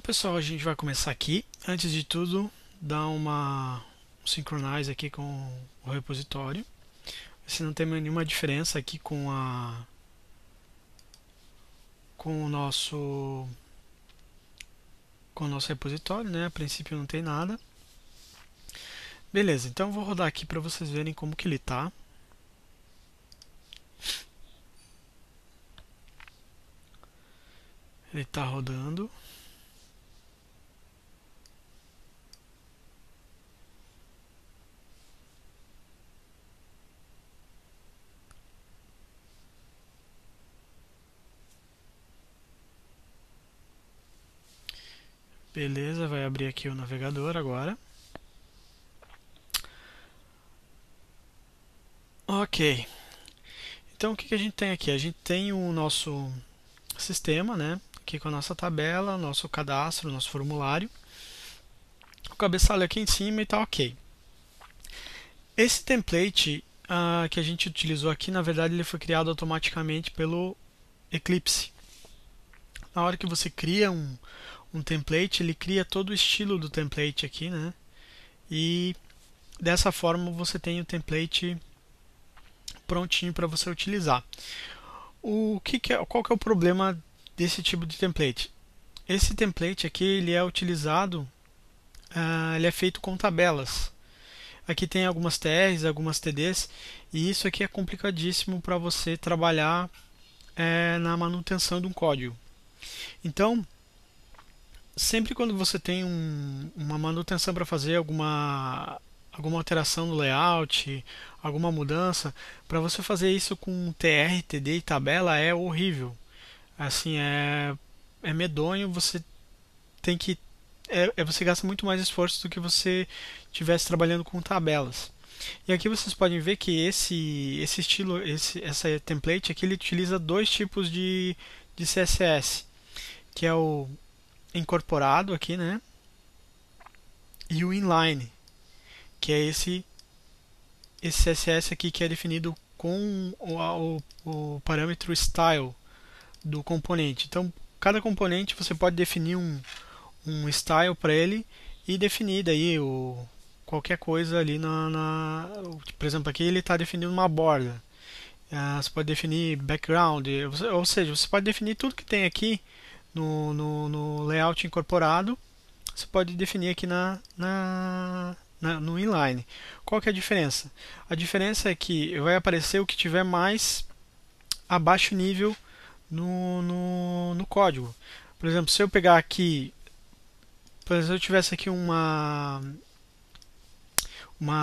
Pessoal, a gente vai começar aqui. Antes de tudo, dar um synchronize aqui com o repositório. Se não tem nenhuma diferença aqui com o nosso repositório, né? A princípio não tem nada. Beleza, então eu vou rodar aqui para vocês verem como que ele tá. Ele tá rodando. Beleza, vai abrir aqui o navegador agora. Ok. Então o que a gente tem aqui? A gente tem o nosso sistema, né? Aqui com a nossa tabela, nosso cadastro, nosso formulário. O cabeçalho aqui em cima e tá ok. Esse template que a gente utilizou aqui, na verdade, ele foi criado automaticamente pelo Eclipse. Na hora que você cria um template, ele cria todo o estilo do template aqui, né? E dessa forma você tem o template prontinho para você utilizar. Qual que é o problema desse tipo de template? Esse template aqui ele é utilizado, ele é feito com tabelas. Aqui tem algumas TRs, algumas TDs, e isso aqui é complicadíssimo para você trabalhar na manutenção de um código. Então, sempre quando você tem uma manutenção para fazer alguma alteração no layout, alguma mudança, para você fazer isso com TR, TD e tabela é horrível. Assim, é medonho, você tem que você gasta muito mais esforço do que você estivesse trabalhando com tabelas. E aqui vocês podem ver que esse estilo, essa template aqui, ele utiliza dois tipos de CSS, que é o incorporado aqui, né? E o inline, que é esse CSS aqui que é definido com o parâmetro style do componente. Então, cada componente você pode definir um style para ele e definir daí qualquer coisa ali por exemplo, aqui ele está definindo uma borda. Você pode definir background, ou seja, você pode definir tudo que tem aqui no layout incorporado. Você pode definir aqui no inline. Qual que é a diferença? A diferença é que vai aparecer o que tiver mais abaixo nível no código. Por exemplo, se eu pegar aqui, por exemplo, se eu tivesse aqui uma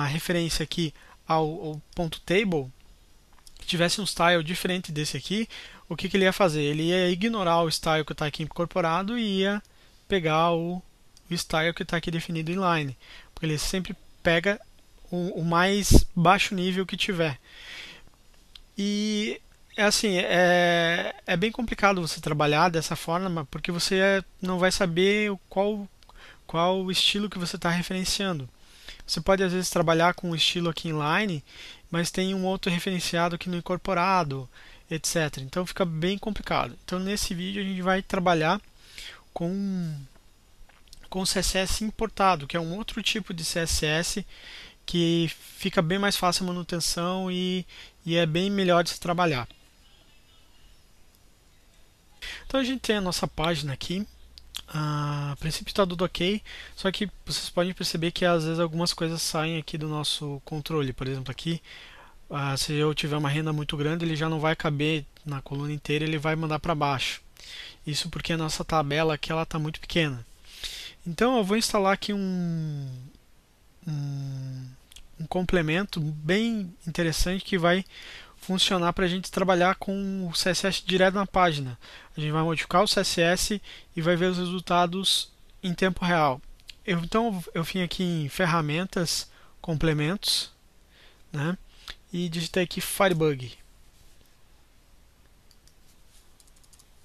referência aqui ao ponto table, que tivesse um style diferente desse aqui, o que ele ia fazer? Ele ia ignorar o style que está aqui incorporado e ia pegar o style que está aqui definido em line, porque ele sempre pega o mais baixo nível que tiver. E é assim, é bem complicado você trabalhar dessa forma, porque você não vai saber qual o estilo que você está referenciando. Você pode às vezes trabalhar com o estilo aqui inline, mas tem um outro referenciado aqui no incorporado, etc. Então fica bem complicado. Então nesse vídeo a gente vai trabalhar com CSS importado, que é um outro tipo de CSS que fica bem mais fácil a manutenção e é bem melhor de se trabalhar. Então a gente tem a nossa página aqui. A princípio está tudo ok, só que vocês podem perceber que às vezes algumas coisas saem aqui do nosso controle. Por exemplo, aqui, se eu tiver uma renda muito grande, ele já não vai caber na coluna inteira, ele vai mandar para baixo. Isso porque a nossa tabela aqui está muito pequena. Então eu vou instalar aqui um complemento bem interessante que vai funcionar para a gente trabalhar com o CSS direto na página. A gente vai modificar o CSS e vai ver os resultados em tempo real. Então eu vim aqui em ferramentas, complementos, né? E digitei aqui Firebug.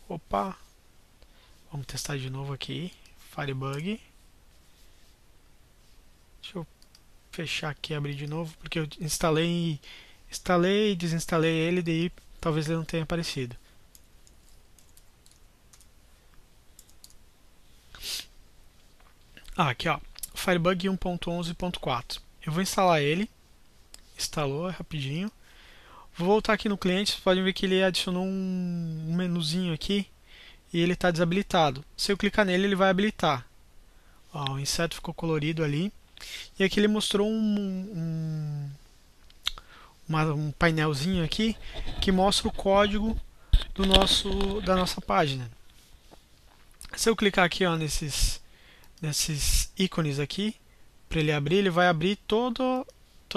Opa, vamos testar de novo aqui, Firebug. Deixa eu fechar aqui e abrir de novo, porque eu instalei e desinstalei ele, daí talvez ele não tenha aparecido. Aqui ó, Firebug 1.11.4. Eu vou instalar ele. Instalou, é rapidinho. Vou voltar aqui no cliente, vocês podem ver que ele adicionou um menuzinho aqui e ele está desabilitado. Se eu clicar nele, ele vai habilitar. Ó, o inseto ficou colorido ali. E aqui ele mostrou um painelzinho aqui que mostra o código da nossa página. Se eu clicar aqui ó, nesses ícones aqui, para ele abrir, ele vai abrir toda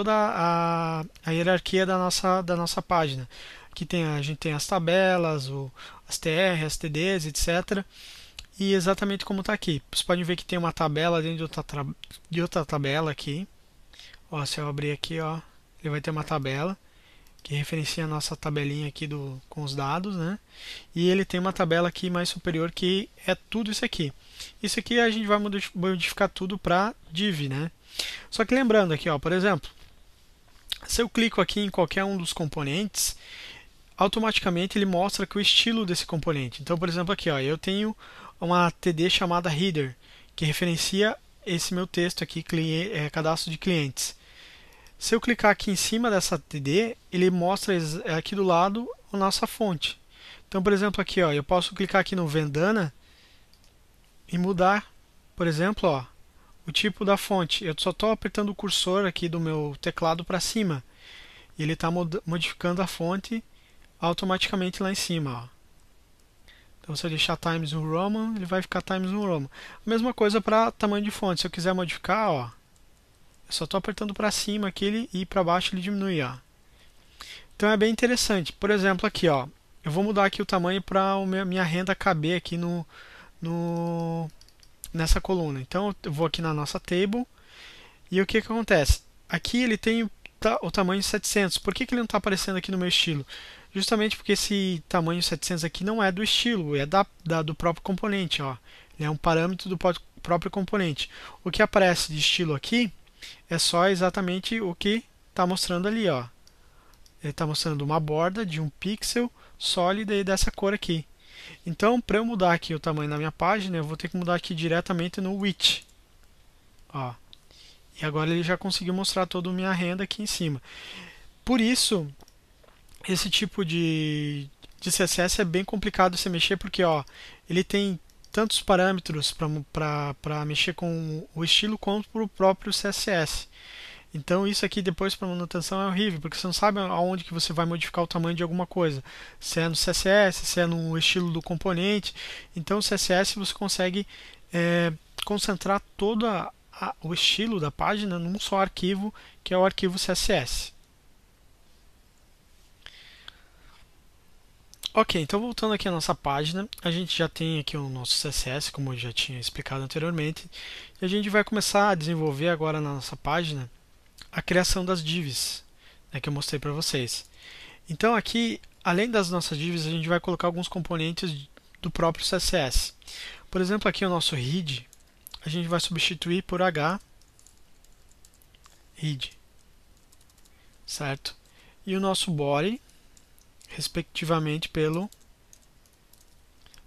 a hierarquia da nossa página. Aqui a gente tem as tabelas, as TR, as TDs, etc. E exatamente como está aqui. Vocês podem ver que tem uma tabela dentro de outra tabela aqui. Ó, se eu abrir aqui, ó, ele vai ter uma tabela que referencia a nossa tabelinha aqui com os dados, né? E ele tem uma tabela aqui mais superior que é tudo isso aqui. Isso aqui a gente vai modificar tudo para div, né? Só que lembrando aqui, ó, por exemplo, se eu clico aqui em qualquer um dos componentes, automaticamente ele mostra que o estilo desse componente. Então, por exemplo, aqui, ó, eu tenho uma TD chamada header, que referencia esse meu texto aqui, cadastro de clientes. Se eu clicar aqui em cima dessa TD, ele mostra aqui do lado a nossa fonte. Então, por exemplo, aqui, ó, eu posso clicar aqui no Vendana e mudar, por exemplo, ó, o tipo da fonte. Eu só estou apertando o cursor aqui do meu teclado para cima. E ele está modificando a fonte automaticamente lá em cima. Ó. Então, se eu deixar Times New Roman, ele vai ficar Times New Roman. A mesma coisa para tamanho de fonte. Se eu quiser modificar, ó, eu só estou apertando para cima aqui e para baixo ele diminui. Ó. Então é bem interessante. Por exemplo, aqui, ó, eu vou mudar aqui o tamanho para a minha renda caber aqui nessa coluna. Então eu vou aqui na nossa table e o que acontece? Aqui ele tem o tamanho 700. Por que ele não está aparecendo aqui no meu estilo? Justamente porque esse tamanho 700 aqui não é do estilo, é do próprio componente. Ó. Ele é um parâmetro do próprio componente. O que aparece de estilo aqui é só exatamente o que está mostrando ali. Ó. Ele está mostrando uma borda de 1 pixel sólida e dessa cor aqui. Então, para eu mudar aqui o tamanho da minha página, eu vou ter que mudar aqui diretamente no width. Ó. E agora ele já conseguiu mostrar toda a minha renda aqui em cima. Por isso, esse tipo de CSS é bem complicado de se mexer, porque ó, ele tem tantos parâmetros para mexer com o estilo quanto para o próprio CSS. Então isso aqui depois para manutenção é horrível, porque você não sabe aonde que você vai modificar o tamanho de alguma coisa. Se é no CSS, se é no estilo do componente. Então o CSS você consegue concentrar todo o estilo da página num só arquivo, que é o arquivo CSS. Ok, então voltando aqui à nossa página, a gente já tem aqui o nosso CSS, como eu já tinha explicado anteriormente, e a gente vai começar a desenvolver agora na nossa página a criação das divs, né, que eu mostrei para vocês. Então aqui, além das nossas divs, a gente vai colocar alguns componentes do próprio CSS. Por exemplo, aqui o nosso head, a gente vai substituir por head, certo? E o nosso body, respectivamente pelo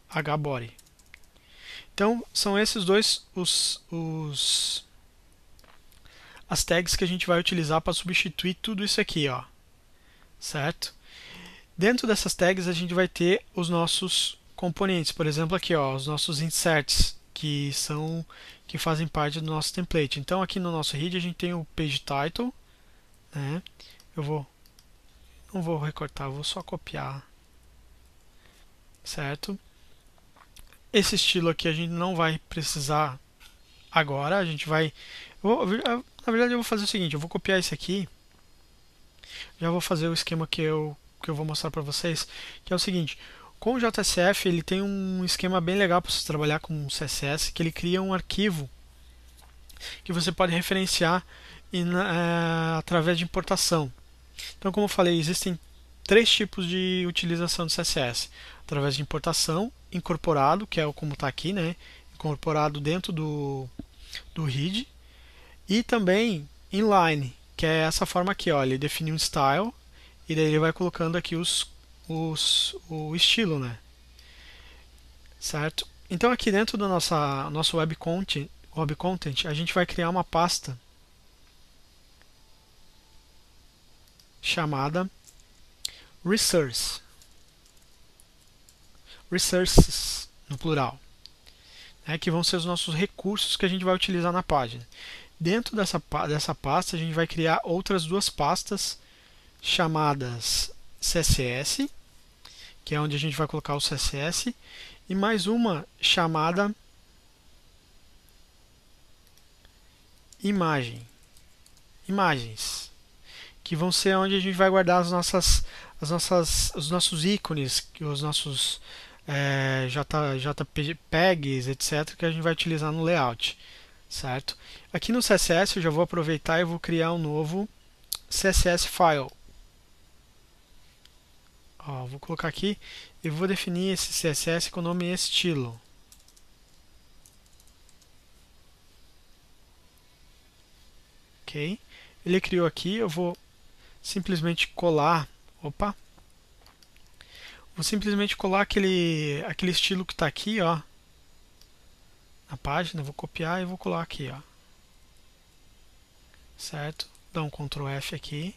hbody. Então, são esses dois as tags que a gente vai utilizar para substituir tudo isso aqui, ó. Certo? Dentro dessas tags a gente vai ter os nossos componentes, por exemplo, aqui, ó, os nossos inserts, que fazem parte do nosso template. Então, aqui no nosso head a gente tem o page title, né? Não vou recortar, vou só copiar, certo? Esse estilo aqui a gente não vai precisar agora, a gente vai... na verdade eu vou fazer o seguinte, eu vou copiar esse aqui, já vou fazer o esquema que eu vou mostrar para vocês, que é o seguinte, com o JSF ele tem um esquema bem legal para você trabalhar com o CSS, que ele cria um arquivo que você pode referenciar através de importação. Então, como eu falei, existem 3 tipos de utilização do CSS. Através de importação, incorporado, que é como está aqui, né? Incorporado dentro do head. E também inline, que é essa forma aqui. Ó, ele define um style e daí ele vai colocando aqui o estilo, né? Certo? Então, aqui dentro do nosso web o Hobby Content, a gente vai criar uma pasta chamada Resource, Resources, no plural, né, que vão ser os nossos recursos que a gente vai utilizar na página. Dentro dessa pasta, a gente vai criar outras duas pastas chamadas CSS, que é onde a gente vai colocar o CSS, e mais uma chamada imagens, que vão ser onde a gente vai guardar os nossos ícones, os nossos JPEGs, etc., que a gente vai utilizar no layout, certo? Aqui no CSS eu já vou aproveitar e vou criar um novo CSS file. Ó, vou colocar aqui e vou definir esse CSS com o nome estilo. Ok? Ele criou aqui, eu vou simplesmente colar. Opa! Vou simplesmente colar aquele estilo que está aqui, ó, na página. Vou copiar e vou colar aqui, ó. Certo? Dá um Ctrl F aqui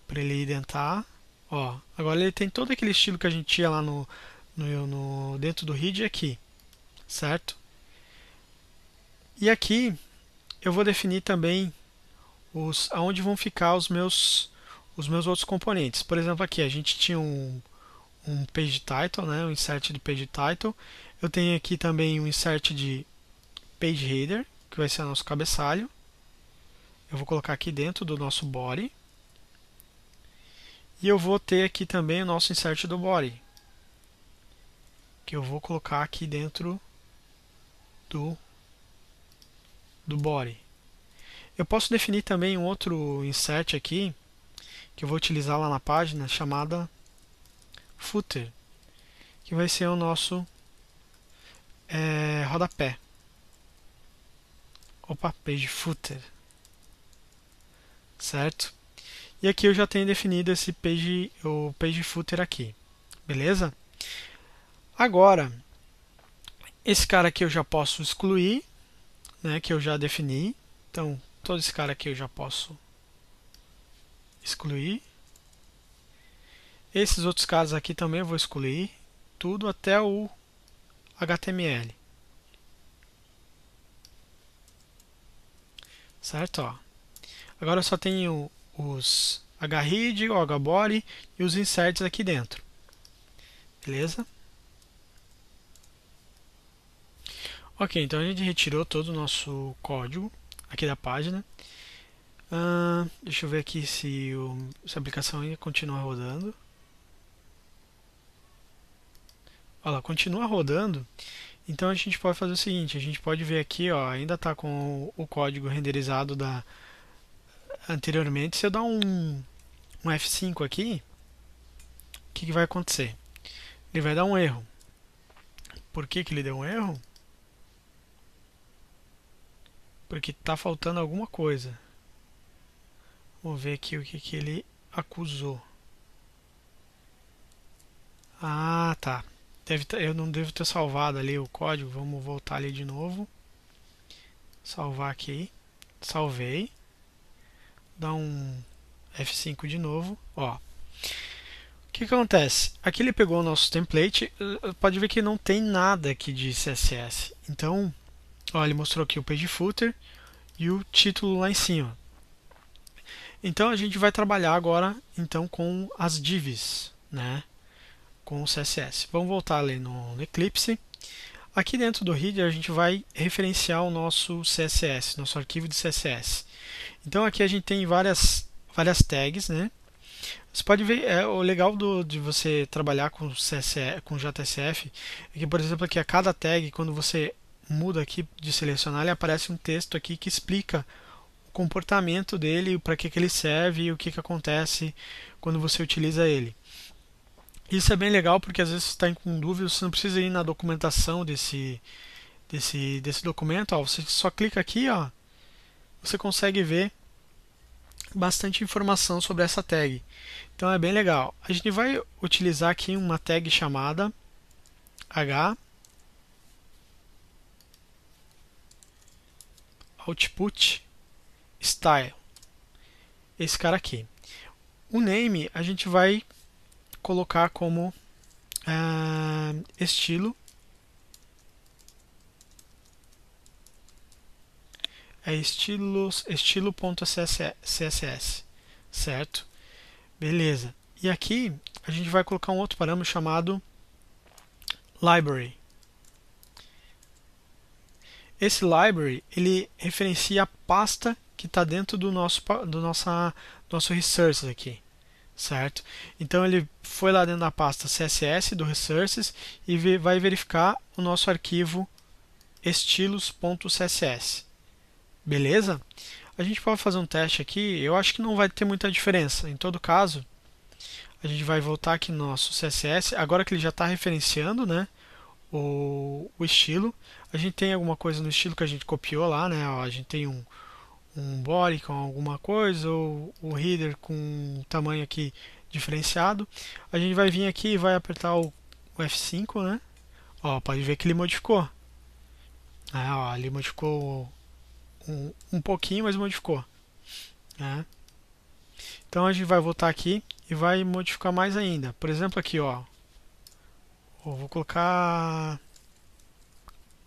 para ele identar. Ó, agora ele tem todo aquele estilo que a gente tinha lá dentro do HID aqui, certo? E aqui eu vou definir também aonde vão ficar os meus outros componentes. Por exemplo, aqui a gente tinha um page title, né, um insert de page title. Eu tenho aqui também um insert de page header, que vai ser o nosso cabeçalho. Eu vou colocar aqui dentro do nosso body. E eu vou ter aqui também o nosso insert do body, que eu vou colocar aqui dentro do body. Eu posso definir também um outro insert aqui, que eu vou utilizar lá na página, chamada footer, que vai ser o nosso rodapé. Opa, page footer. Certo? E aqui eu já tenho definido o page footer aqui. Beleza? Agora, esse cara aqui eu já posso excluir, né, que eu já defini. Então, todo esse cara aqui eu já posso excluir. Esses outros caras aqui também eu vou excluir. Tudo até o HTML. Certo? Ó. Agora eu só tenho os HRID, o HBody e os inserts aqui dentro. Beleza? Ok, então a gente retirou todo o nosso código aqui da página. Deixa eu ver aqui se a aplicação ainda continua rodando. Olha lá, continua rodando. Então a gente pode fazer o seguinte, a gente pode ver aqui, ó, ainda está com o código renderizado anteriormente. Se eu dar um F5 aqui, o que vai acontecer? Ele vai dar um erro. Por que ele deu um erro? Porque está faltando alguma coisa. Vamos ver aqui o que ele acusou. Ah, tá. Eu não devo ter salvado ali o código. Vamos voltar ali de novo. Salvar aqui. Salvei. Dá um F5 de novo. Ó. O que acontece? Aqui ele pegou o nosso template. Pode ver que não tem nada aqui de CSS. Então, ó, ele mostrou aqui o page footer e o título lá em cima. Então a gente vai trabalhar agora então com as divs, né? Com o CSS. Vamos voltar ali no Eclipse. Aqui dentro do HID a gente vai referenciar o nosso CSS, nosso arquivo de CSS. Então aqui a gente tem várias tags, né? Você pode ver, o legal de você trabalhar com CSS, com JSF é que, por exemplo, aqui a cada tag, quando você muda aqui de selecionar, ele aparece um texto aqui que explica o comportamento dele, para que ele serve e o que acontece quando você utiliza ele. Isso é bem legal porque às vezes você está com dúvida, você não precisa ir na documentação desse documento. Ó, você só clica aqui, ó, você consegue ver bastante informação sobre essa tag. Então é bem legal. A gente vai utilizar aqui uma tag chamada output style, esse cara aqui. O name a gente vai colocar como estilo, estilo.css, certo? Beleza. E aqui a gente vai colocar um outro parâmetro chamado library. Esse library ele referencia a pasta que está dentro do nosso resources aqui, certo? Então ele foi lá dentro da pasta CSS do resources e vai verificar o nosso arquivo estilos.css. Beleza? A gente pode fazer um teste aqui. Eu acho que não vai ter muita diferença. Em todo caso, a gente vai voltar aqui no nosso CSS. Agora que ele já está referenciando, né, o estilo. A gente tem alguma coisa no estilo que a gente copiou lá, né? Ó, a gente tem um body com alguma coisa, ou o header com um tamanho aqui diferenciado. A gente vai vir aqui e vai apertar o F5, né? Ó, pode ver que ele modificou. Ó, ele modificou um pouquinho, mas modificou. Né? Então a gente vai voltar aqui e vai modificar mais ainda. Por exemplo, aqui, ó. Eu vou colocar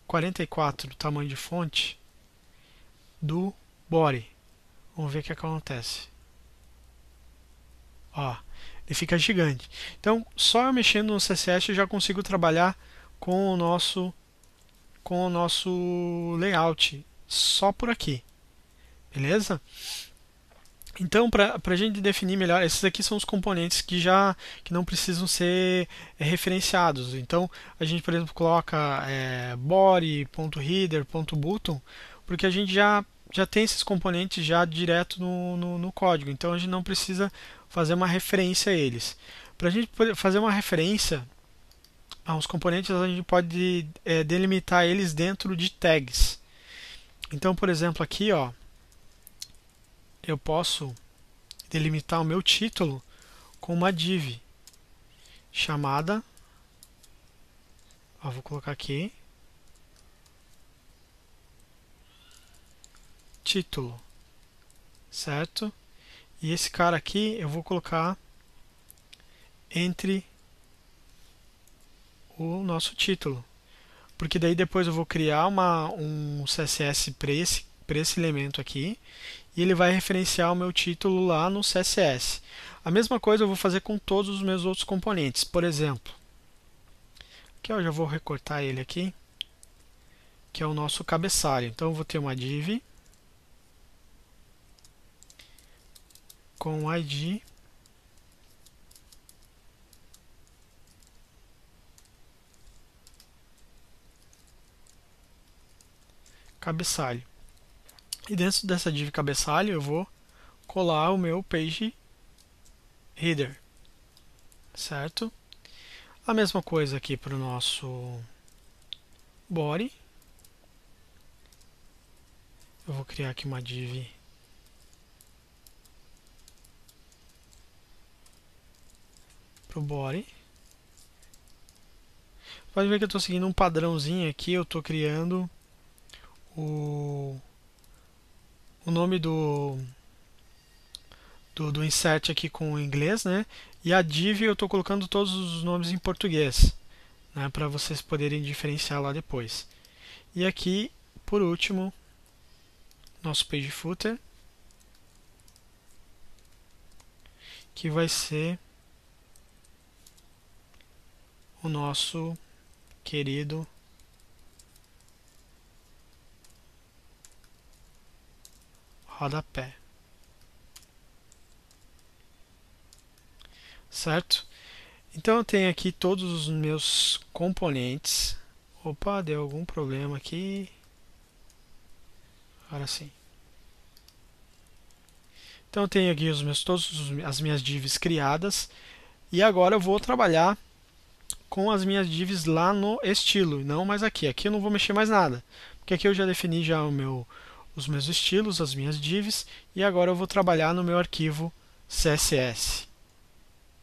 44 o tamanho de fonte do body. Vamos ver o que acontece. Ó, ele fica gigante. Então, só eu mexendo no CSS eu já consigo trabalhar com o nosso layout só por aqui. Beleza? Então, para a gente definir melhor, esses aqui são os componentes que não precisam ser referenciados. Então, a gente, por exemplo, coloca body.header.button, porque a gente já tem esses componentes já direto no código. Então, a gente não precisa fazer uma referência a eles. Para a gente poder fazer uma referência aos componentes, a gente pode delimitar eles dentro de tags. Então, por exemplo, aqui, ó, eu posso delimitar o meu título com uma div chamada, vou colocar aqui, título, certo? E esse cara aqui eu vou colocar entre o nosso título, porque daí depois eu vou criar um CSS para esse elemento aqui, e ele vai referenciar o meu título lá no CSS. A mesma coisa eu vou fazer com todos os meus outros componentes. Por exemplo, aqui eu já vou recortar ele aqui, que é o nosso cabeçalho. Então eu vou ter uma div com ID cabeçalho. E dentro dessa div cabeçalho eu vou colar o meu page header, certo? A mesma coisa aqui para o nosso body. Eu vou criar aqui uma div para o body. Pode ver que eu estou seguindo um padrãozinho aqui. Eu estou criando o nome do insert aqui com o inglês, né? E a div eu estou colocando todos os nomes em português, né? Para vocês poderem diferenciar lá depois. E aqui, por último, nosso page footer, que vai ser o nosso querido rodapé. Certo? Então eu tenho aqui todos os meus componentes. Opa, deu algum problema aqui. Agora sim. Então eu tenho aqui as minhas divs criadas. E agora eu vou trabalhar com as minhas divs lá no estilo, não mais aqui. Aqui eu não vou mexer mais nada, porque aqui eu já defini já os meus estilos, as minhas divs, e agora eu vou trabalhar no meu arquivo CSS.